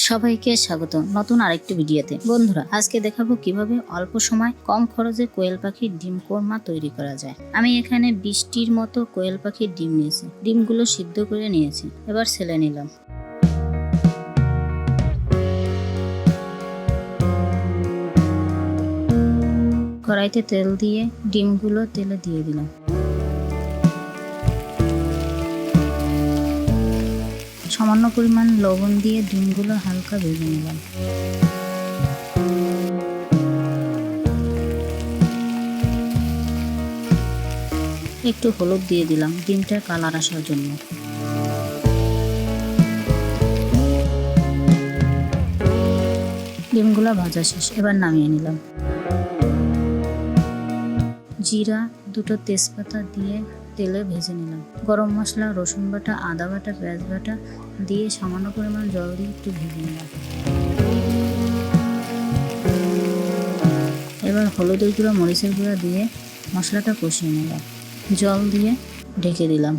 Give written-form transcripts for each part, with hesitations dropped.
সবাইকে স্বাগত নতুন আরেকটি ভিডিওতে। বন্ধুরা, আজকে দেখাবো কিভাবে অল্প সময় কম খরচে কোয়েল পাখির ডিম কোরমা তৈরি করা যায়। আমি এখানে 20টির মতো কোয়েল পাখির ডিম নিয়েছি। ডিমগুলো সিদ্ধ করে নিয়েছি, এবার ছেলে নিলাম। কড়াইতে তেল দিয়ে ডিমগুলো তেলে দিয়ে দিলাম। সামান্য পরিমাণ লবণ দিয়ে ডিমগুলো হালকা ভেজে নিলাম। একটু হলুদ দিয়ে দিলাম ডিমটার কালার আসার জন্য। ডিমগুলো ভাজা শেষ, এবার নামিয়ে নিলাম। জিরা, দুটো তেজপাতা দিয়ে তেলে ভেজে নিলাম। গরম মশলা, রসুন বাটা, আদা বাটা, পেঁয়াজ বাটা দিয়ে সামান্য পরিমাণ জল দিয়ে একটু ভেজে নিলাম। এবার হলুদের গুঁড়া, মরিচের গুঁড়া দিয়ে মশলাটা কষিয়ে নিলাম। জল দিয়ে ঢেকে দিলাম।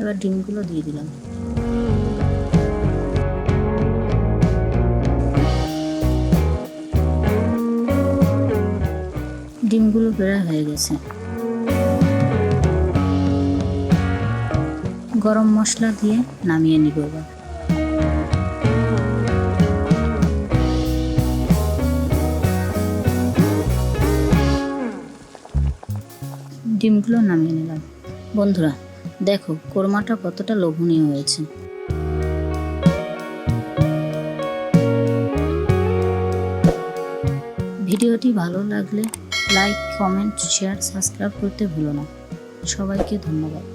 এবার ডিমগুলো দিয়ে দিলাম। ডিমগুলো প্রায় হয়ে গেছে। গরম মশলা দিয়ে নামিয়ে নিব। এবার ডিমগুলো নামিয়ে নিলাম। বন্ধুরা দেখো কোরমাটা কতটা লোভনীয় হয়েছে। ভিডিওটি ভালো লাগলে লাইক, কমেন্ট, শেয়ার, সাবস্ক্রাইব করতে ভুলো না। সবাইকে ধন্যবাদ।